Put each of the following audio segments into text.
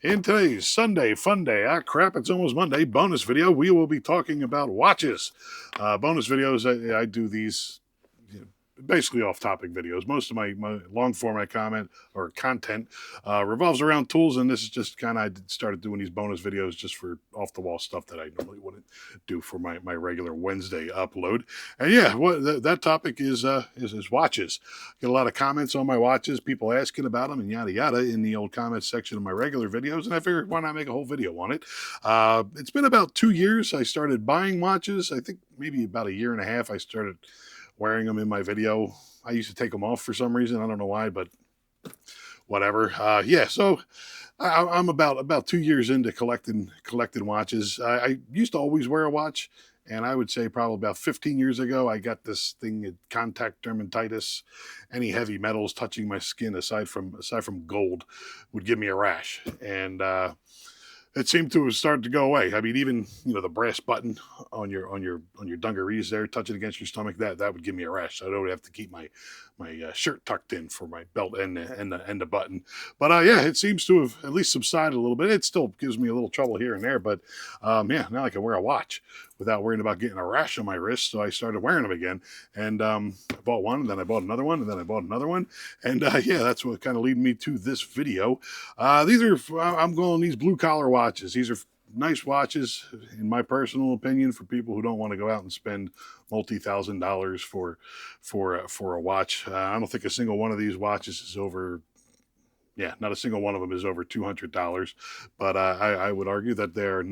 In today's Sunday Fun Day, crap, it's almost Monday, bonus video, we will be talking about watches. Bonus videos, I do these basically off-topic videos. Most of my long-format comment or content revolves around tools, and this is just kind of, I started doing these bonus videos just for off-the-wall stuff that I normally wouldn't do for my regular Wednesday upload. And yeah, that topic is watches. Get a lot of comments on my watches, people asking about them and yada yada in the old comments section of my regular videos, and I figured why not make a whole video on it. It's been about 2 years I started buying watches. I think maybe about a year and a half I started wearing them in my video. I used to take them off for some reason. I don't know why, but whatever. Yeah, so I'm about 2 years into collecting watches. I used to always wear a watch, and I would say probably about 15 years ago, I got this thing, contact dermatitis. Any heavy metals touching my skin, aside from gold, would give me a rash, and it seemed to have started to go away. I mean, even the brass button on your dungarees there, touching against your stomach, that would give me a rash. So I would have to keep my shirt tucked in for my belt and the button. But yeah, it seems to have at least subsided a little bit. It still gives me a little trouble here and there, but yeah, now I can wear a watch without worrying about getting a rash on my wrist. So I started wearing them again, and I bought one, and then I bought another one, and then I bought another one, and yeah, that's what kind of lead me to this video. I'm going these blue collar watches. These are nice watches, in my personal opinion, for people who don't want to go out and spend multi-$1,000s for a watch. I don't think a single one of these watches is over. Yeah, not a single one of them is over $200, but I would argue that they are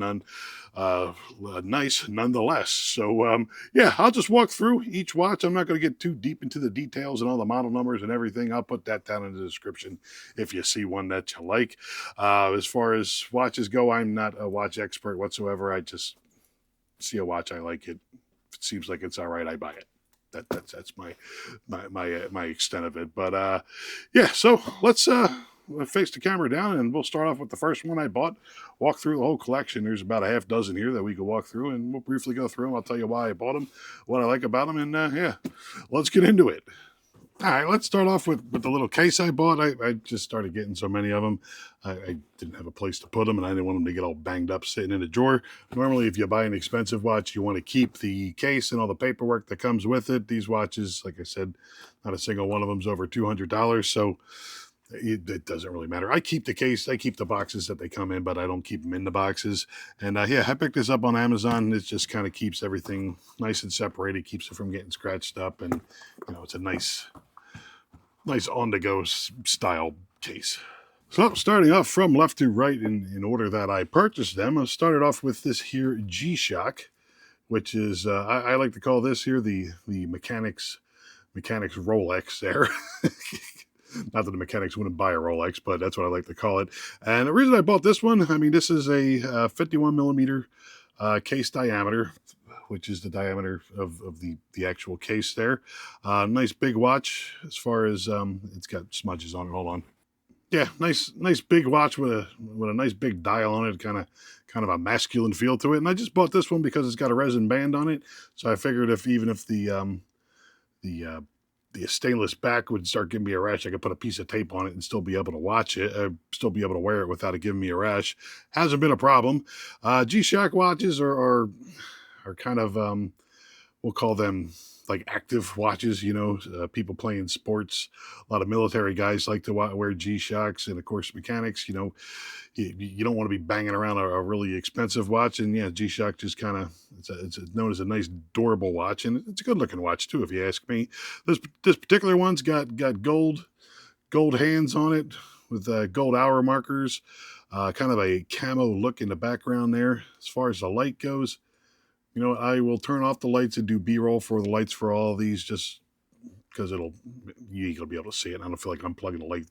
nice nonetheless. So yeah, I'll just walk through each watch. I'm not going to get too deep into the details and all the model numbers and everything. I'll put that down in the description if you see one that you like. As far as watches go, I'm not a watch expert whatsoever. I just see a watch, I like it. If it seems like it's all right, I buy it. That's my extent of it. But yeah, so let's face the camera down, and we'll start off with the first one I bought. Walk through the whole collection. There's about a half dozen here that we could walk through, and we'll briefly go through them. I'll tell you why I bought them, what I like about them, and yeah, let's get into it. All right, let's start off with the little case I bought. I just started getting so many of them. I didn't have a place to put them, and I didn't want them to get all banged up sitting in a drawer. Normally, if you buy an expensive watch, you want to keep the case and all the paperwork that comes with it. These watches, like I said, not a single one of them is over $200, so it doesn't really matter. I keep the case, I keep the boxes that they come in, but I don't keep them in the boxes. And yeah, I picked this up on Amazon. It just kind of keeps everything nice and separated, keeps it from getting scratched up, and it's a nice on-the-go style case. So starting off from left to right in order that I purchased them, I started off with this here G-Shock, which is, I like to call this here the mechanics Rolex there. Not that the mechanics wouldn't buy a Rolex, but that's what I like to call it. And the reason I bought this one, I mean, this is a 51 millimeter case diameter, which is the diameter of the actual case there. Nice big watch as far as it's got smudges on it. Hold on. Yeah, nice big watch with a nice big dial on it, kind of a masculine feel to it. And I just bought this one because it's got a resin band on it. So I figured if the stainless back would start giving me a rash, I could put a piece of tape on it and still be able to watch it, still be able to wear it without it giving me a rash. Hasn't been a problem. G-Shock watches are kind of, we'll call them like active watches, people playing sports. A lot of military guys like to wear G-Shocks, and of course mechanics, you don't want to be banging around a really expensive watch. And yeah, G-Shock just kind of, it's known as a nice durable watch, and it's a good looking watch too, if you ask me. This particular one's got gold hands on it with gold hour markers, kind of a camo look in the background there. As far as the light goes, I will turn off the lights and do B-roll for the lights for all of these, just because you ain't gonna be able to see it. I don't feel like unplugging the light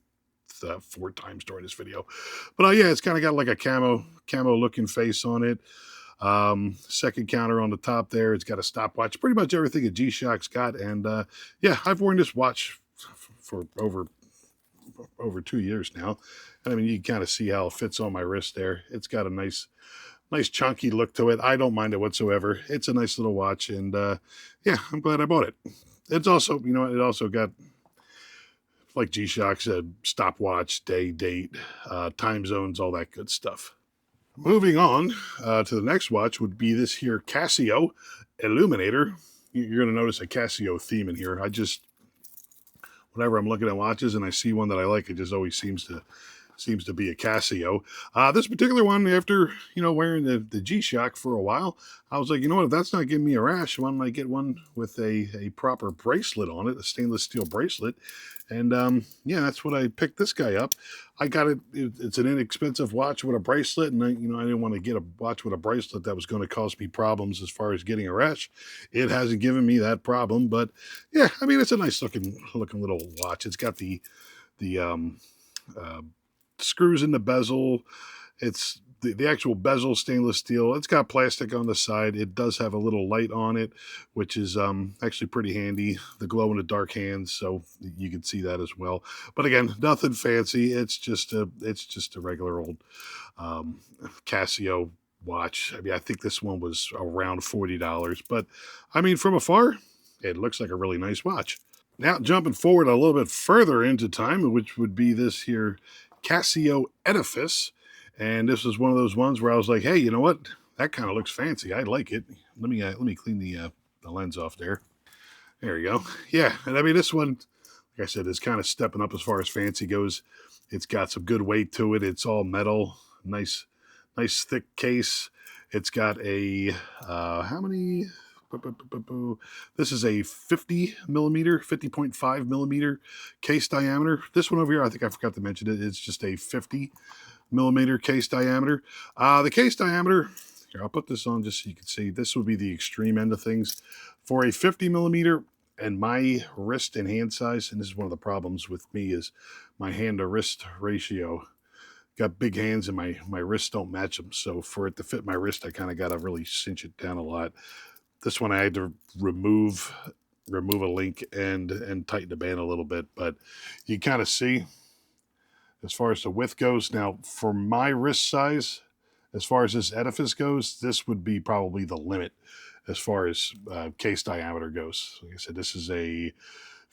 4 times during this video, but yeah, it's kind of got like a camo looking face on it. Second counter on the top there. It's got a stopwatch, pretty much everything a G-Shock's got. And yeah, I've worn this watch for over 2 years now, and I mean, you can kind of see how it fits on my wrist there. It's got a nice chunky look to it. I don't mind it whatsoever. It's a nice little watch, and yeah, I'm glad I bought it. It's also, it also got like G-Shocks, stopwatch, day, date, time zones, all that good stuff. Moving on to the next watch would be this here Casio Illuminator. You're going to notice a Casio theme in here. Whenever I'm looking at watches and I see one that I like, it just always seems to be a Casio. This particular one, after wearing the G-Shock for a while, I was like, you know what, if that's not giving me a rash, why don't I get one with a proper bracelet on it, a stainless steel bracelet? And yeah, that's what I picked this guy up. I got it. It's an inexpensive watch with a bracelet, and I didn't want to get a watch with a bracelet that was going to cause me problems as far as getting a rash. It hasn't given me that problem, but yeah, I mean, it's a nice looking little watch. It's got the uh, screws in the bezel. It's the actual bezel stainless steel. It's got plastic on the side. It does have a little light on it, which is actually pretty handy. The glow in the dark hands, so you can see that as well. But again, nothing fancy. It's just a regular old Casio watch. I mean, I think this one was around $40, but I mean, from afar, it looks like a really nice watch. Now, jumping forward a little bit further into time, which would be this here Casio Edifice. And this was one of those ones where I was like, hey, you know what? That kind of looks fancy. I like it. Let me clean the lens off there. There you go. Yeah, and I mean, this one, like I said, is kind of stepping up as far as fancy goes. It's got some good weight to it. It's all metal. Nice thick case. It's got a, how many? This is a 50.5 millimeter case diameter. This one over here, I think I forgot to mention it. It's just a 50 millimeter case diameter. The case diameter, here, I'll put this on just so you can see. This would be the extreme end of things. For a 50 millimeter and my wrist and hand size, and this is one of the problems with me, is my hand to wrist ratio. Got big hands and my wrists don't match them. So for it to fit my wrist, I kind of got to really cinch it down a lot. This one I had to remove a link and tighten the band a little bit, but you kind of see as far as the width goes. Now, for my wrist size, as far as this Edifice goes, this would be probably the limit as far as case diameter goes. Like I said, this is a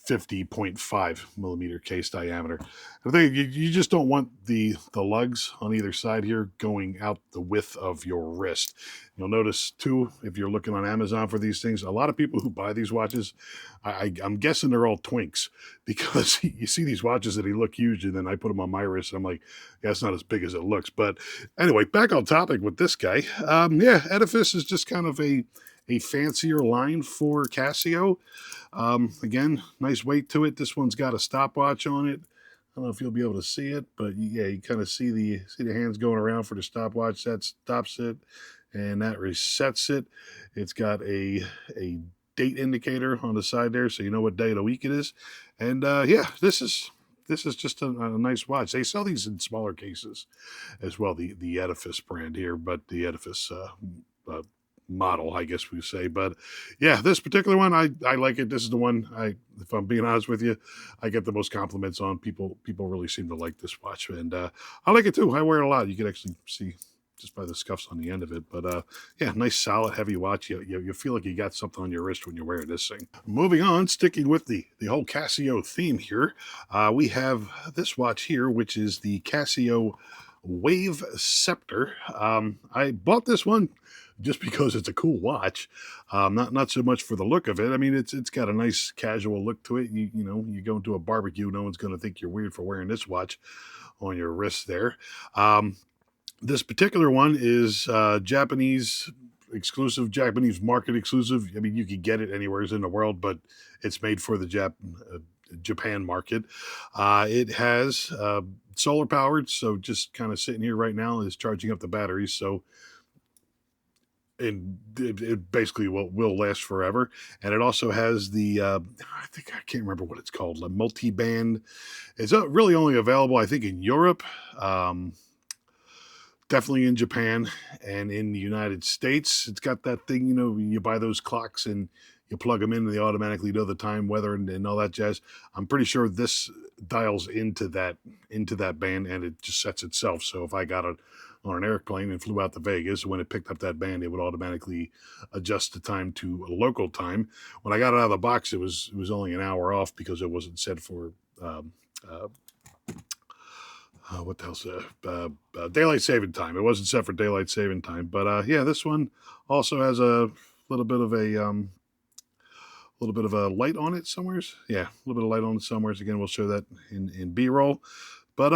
50.5 millimeter case diameter. I think you just don't want the lugs on either side here going out the width of your wrist. You'll notice too, if you're looking on Amazon for these things, a lot of people who buy these watches, I'm guessing they're all twinks, because you see these watches that they look huge, and then I put them on my wrist and I'm like, yeah, it's not as big as it looks. But anyway, back on topic with this guy. Yeah, Edifice is just kind of a fancier line for Casio. Again, nice weight to it. This one's got a stopwatch on it. I don't know if you'll be able to see it, but yeah, you kind of see the hands going around for the stopwatch. That stops it, and that resets it. It's got a date indicator on the side there, so you know what day of the week it is. And yeah, this is just a nice watch. They sell these in smaller cases as well, the Edifice brand here, but the Edifice model, I guess we say. But yeah, this particular one, I like it. This is the one, if I'm being honest with you, I get the most compliments on. People really seem to like this watch, and I like it too. I wear it a lot. You can actually see just by the scuffs on the end of it. But yeah, nice solid heavy watch. You feel like you got something on your wrist when you're wearing this thing. Moving on, sticking with the whole Casio theme here, we have this watch here, which is the Casio Wave Ceptor. I bought this one just because it's a cool watch, not so much for the look of it. I mean, it's got a nice casual look to it. You know, you go into a barbecue, no one's going to think you're weird for wearing this watch on your wrist there. This particular one is Japanese exclusive, Japanese market exclusive. I mean, you can get it anywhere in the world, but it's made for the Japan market. It has solar powered, so just kind of sitting here right now is charging up the batteries. So and it basically will last forever. And it also has the I can't remember what it's called, a multi-band. It's really only available, I think, in Europe, definitely in Japan, and in the United States. It's got that thing, you know, you buy those clocks and you plug them in and they automatically know the time, weather, and all that jazz. I'm pretty sure this dials into that band, and it just sets itself. So if I got it on an airplane and flew out to Vegas, when it picked up that band, it would automatically adjust the time to a local time. When I got it out of the box, it was only an hour off because it wasn't set for uh, what else? Daylight saving time. It wasn't set for daylight saving time, but yeah, this one also has a little bit of a light on it somewheres. Yeah, a little bit of light on it somewheres. Again, we'll show that in B-roll. But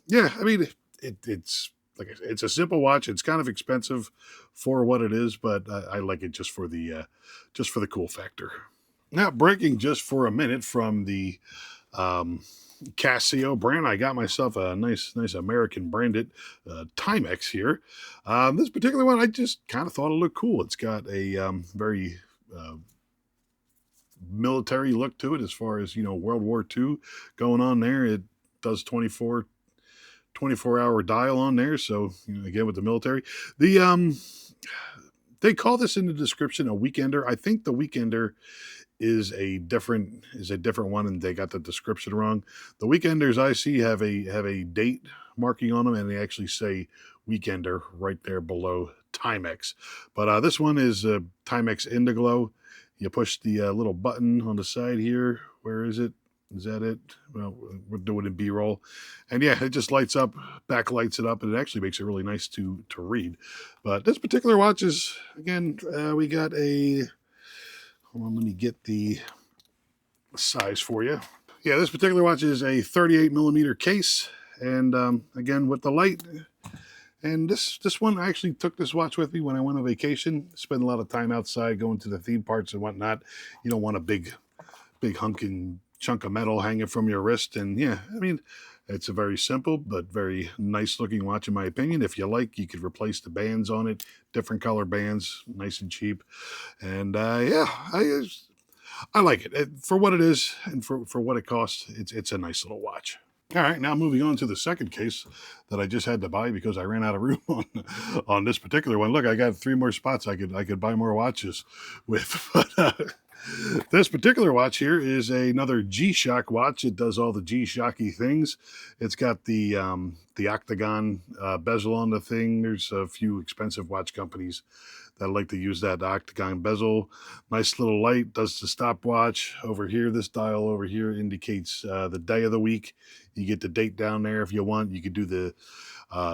yeah, I mean, it's like I said, it's a simple watch. It's kind of expensive for what it is, but I like it just for the cool factor. Now, breaking just for a minute from the um, Casio brand, I got myself a nice American branded Timex here. This particular one, I just kind of thought it looked cool. It's got a very uh, military look to it, as far as World War II going on there. It does 24-hour dial on there, so again with the military. The they call this in the description a weekender. I think the weekender is a different one, and they got the description wrong. The weekenders I see have a date marking on them, and they actually say weekender right there below Timex. But this one is Timex INDIGLO. You push the little button on the side here. Where is it? Is that it? Well, we're doing it B-roll, and yeah, it just lights up, backlights it up, and it actually makes it really nice to read. But this particular watch is, again, we got a. Hold on, let me get the size for you. Yeah, this particular watch is a 38 millimeter case, and again with the light. And this one, I actually took this watch with me when I went on vacation. Spent a lot of time outside, going to the theme parks and whatnot. You don't want a big hunking chunk of metal hanging from your wrist. And yeah, I mean, it's a very simple but very nice looking watch in my opinion. If you like, you could replace the bands on it, different color bands, nice and cheap. And yeah, I like it. For what it is and for what it costs. It's a nice little watch. All right, now moving on to the second case that I just had to buy because I ran out of room on this particular one. Look, I got 3 more spots I could buy more watches with. But this particular watch here is another G-Shock watch. It does all the G-Shocky things. It's got the octagon bezel on the thing. There's a few expensive watch companies that like to use that octagon bezel. Nice little light, does the stopwatch. Over here, this dial over here indicates the day of the week. You get the date down there if you want. You could do the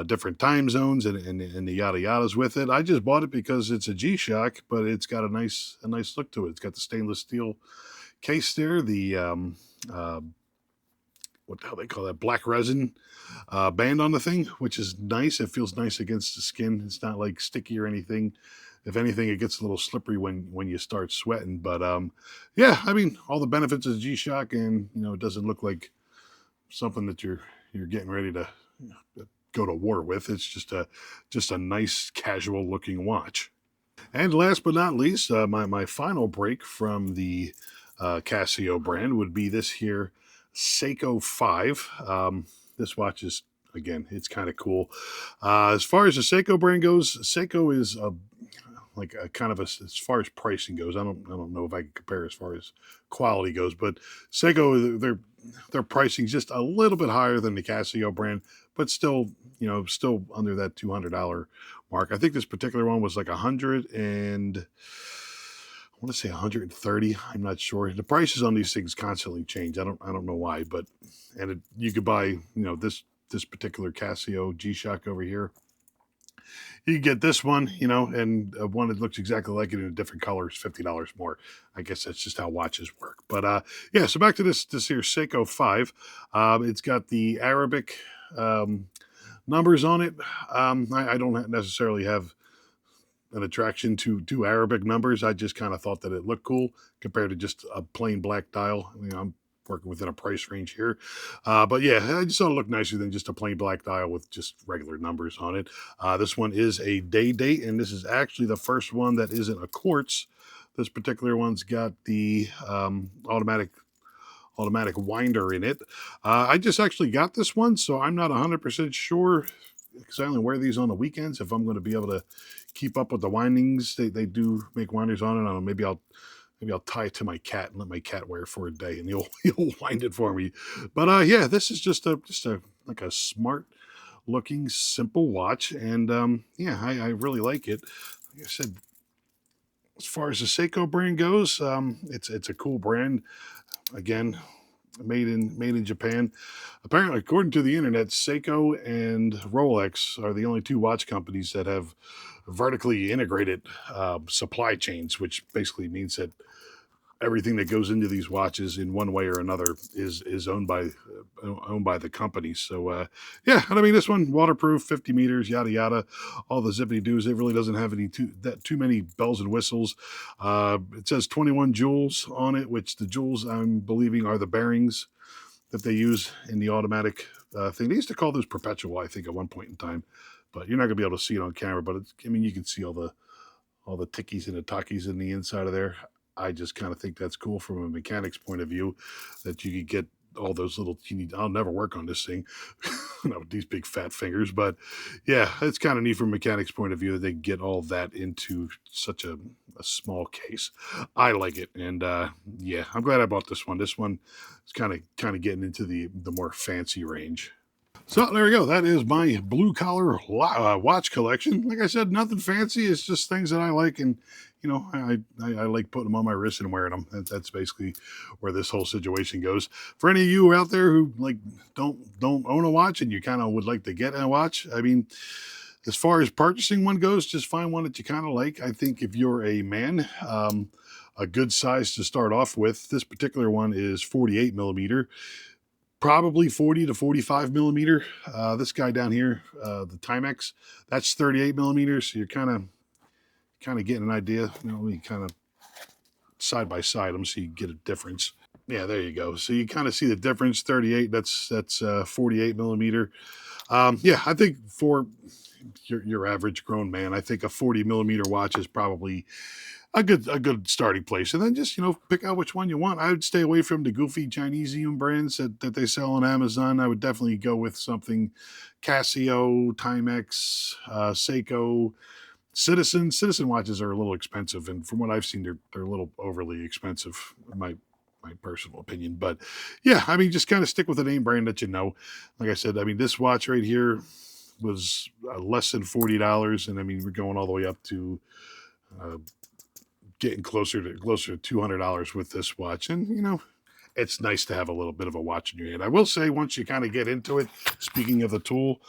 different time zones and the yada yadas with it. I just bought it because it's a G-Shock, but it's got a nice look to it. It's got the stainless steel case there, the what the hell they call that, black resin band on the thing, which is nice. It feels nice against the skin. It's not like sticky or anything. If anything, it gets a little slippery when you start sweating. But yeah, I mean, all the benefits of G-Shock, and it doesn't look like something that you're getting ready to go to war with. It's just a nice casual looking watch. And last but not least, my final break from the Casio brand would be this here Seiko 5. This watch is, again, it's kind of cool. As far as the Seiko brand goes, Seiko is like a kind of as far as pricing goes. I don't know if I can compare as far as quality goes, but Seiko, their pricing is just a little bit higher than the Casio brand, but still still under that $200 mark. I think this particular one was like 100 and I want to say 130. I'm not sure. The prices on these things constantly change. I don't know why, but you could buy this particular Casio G-Shock over here. You can get this one, and one that looks exactly like it in a different color is $50 more. I guess that's just how watches work. But yeah, so back to this here Seiko 5. It's got the Arabic numbers on it. I don't necessarily have an attraction to Arabic numbers. I just kind of thought that it looked cool compared to just a plain black dial. I'm working within a price range here. But yeah, I just thought it looked nicer than just a plain black dial with just regular numbers on it. This one is a day date, and this is actually the first one that isn't a quartz. This particular one's got the automatic winder in it. I just actually got this one, so I'm not 100% sure, because I only wear these on the weekends, if I'm going to be able to keep up with the windings. They do make winders on it. I don't know, maybe I'll tie it to my cat and let my cat wear it for a day, and he'll wind it for me. But yeah, this is just a like a smart looking simple watch, and yeah, I really like it. Like I said, as far as the Seiko brand goes, it's a cool brand. Again, made in Japan. Apparently, according to the internet, Seiko and Rolex are the only two watch companies that have vertically integrated supply chains, which basically means that everything that goes into these watches in one way or another is owned by the company. So yeah, and I mean this one waterproof, 50 meters, yada yada, all the zippity doos. It really doesn't have too many bells and whistles. It says 21 joules on it, which the joules I'm believing are the bearings that they use in the automatic thing. They used to call those perpetual, I think, at one point in time, but you're not gonna be able to see it on camera. But I mean, you can see all the tickies and the takis in the inside of there. I just kind of think that's cool from a mechanic's point of view that you could get all those little I'll never work on this thing not with these big fat fingers, but yeah, it's kind of neat from a mechanic's point of view that they get all that into such a small case. I like it, and yeah, I'm glad I bought this one. This one is kind of getting into the more fancy range. So there we go. That is my blue collar watch collection. Like I said, nothing fancy. It's just things that I like, and you know, I like putting them on my wrist and wearing them. That's basically where this whole situation goes. For any of you out there who like don't own a watch and you kind of would like to get a watch, I mean, as far as purchasing one goes, just find one that you kind of like. I think if you're a man, a good size to start off with. This particular one is 48 millimeter. Probably 40 to 45 millimeter. This guy down here, the Timex, that's 38 millimeters. So you're kind of getting an idea. You know, we kind of side by side them so you get a difference. Yeah, there you go. So you kind of see the difference. 38. That's 48 millimeter. Yeah, I think for your average grown man, I think a 40 millimeter watch is probably a good starting place. And then just, you know, pick out which one you want. I would stay away from the goofy Chinese brands that they sell on Amazon. I would definitely go with something Casio, Timex, Seiko, Citizen watches are a little expensive, and from what I've seen, they're a little overly expensive, in my personal opinion. But yeah, I mean, just kind of stick with a name brand that you know. Like I said, I mean, this watch right here was less than $40, and I mean, we're going all the way up to getting closer to $200 with this watch. And you know, it's nice to have a little bit of a watch in your hand. I will say, once you kind of get into it, speaking of the tool,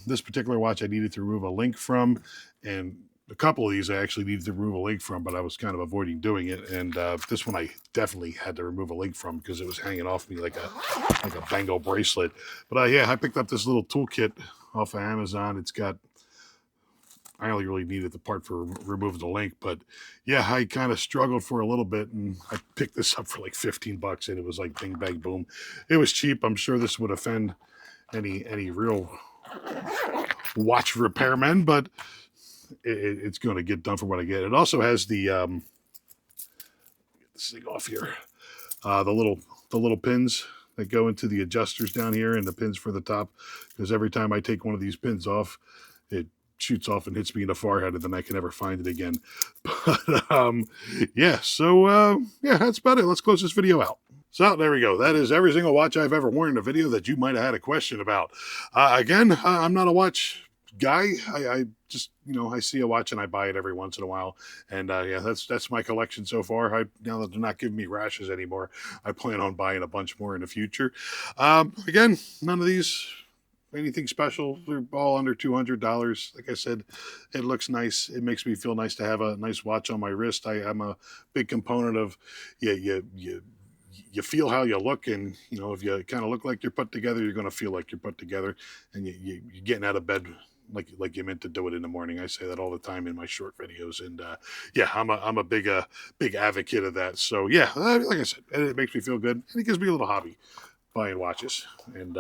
this particular watch I needed to remove a link from, and a couple of these I actually needed to remove a link from, but I was kind of avoiding doing it. And this one I definitely had to remove a link from because it was hanging off me like a bangle bracelet. But yeah, I picked up this little toolkit off of Amazon. It's got, I only really needed the part for removing the link, but yeah, I kind of struggled for a little bit, and I picked this up for like 15 bucks, and it was like bing bang boom. It was cheap. I'm sure this would offend any real watch repairmen, but it's going to get done for what I get. It also has the get this thing off here, the little pins that go into the adjusters down here, and the pins for the top, because every time I take one of these pins off, it shoots off and hits me in the forehead, and then I can never find it again. But yeah, so yeah, that's about it. Let's close this video out. So there we go. That is every single watch I've ever worn in a video that you might have had a question about. Again, I'm not a watch guy. I just, you know, I see a watch and I buy it every once in a while. And yeah, that's my collection so far. Now that they're not giving me rashes anymore, I plan on buying a bunch more in the future. Again, none of these anything special. They're all under $200. Like I said, it looks nice. It makes me feel nice to have a nice watch on my wrist. I'm a big component of you feel how you look, and you know, if you kind of look like you're put together, you're going to feel like you're put together, and you're getting out of bed like you meant to do it in the morning. I say that all the time in my short videos, and yeah, I'm a big advocate of that. So yeah, like I said, it makes me feel good, and it gives me a little hobby buying watches. And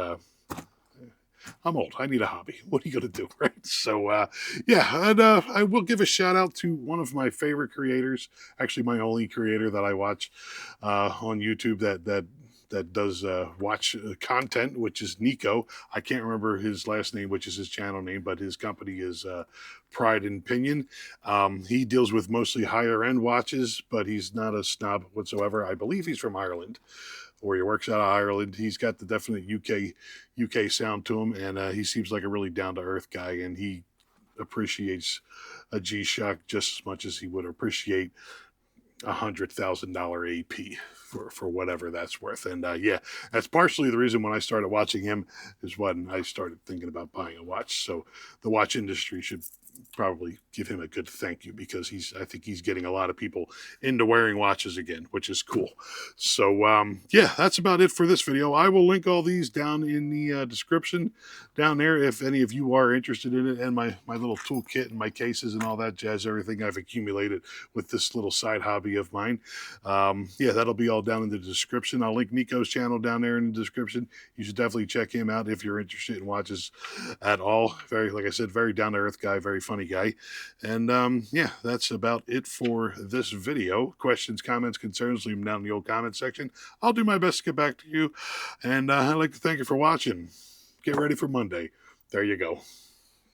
I'm old. I need a hobby. What are you going to do, right? So, yeah, and I will give a shout out to one of my favorite creators, actually my only creator that I watch on YouTube that does watch content, which is Nico. I can't remember his last name, which is his channel name, but his company is Pride and Pinion. He deals with mostly higher end watches, but he's not a snob whatsoever. I believe he's from Ireland, or he works out of Ireland. He's got the definite UK sound to him, and he seems like a really down-to-earth guy, and he appreciates a G-Shock just as much as he would appreciate $100,000 AP for whatever that's worth. And yeah, that's partially the reason when I started watching him is when I started thinking about buying a watch. So the watch industry should probably give him a good thank you, because I think he's getting a lot of people into wearing watches again, which is cool. So yeah, that's about it for this video. I will link all these down in the description down there if any of you are interested in it, and my little toolkit and my cases and all that jazz, everything I've accumulated with this little side hobby of mine. Yeah, that'll be all down in the description. I'll link Nico's channel down there in the description. You should definitely check him out if you're interested in watches at all. Very, like I said, very down-to-earth guy, very funny guy. And yeah, that's about it for this video. Questions, comments, concerns, leave them down in the old comment section. I'll do my best to get back to you. And I'd like to thank you for watching. Get ready for Monday. There you go.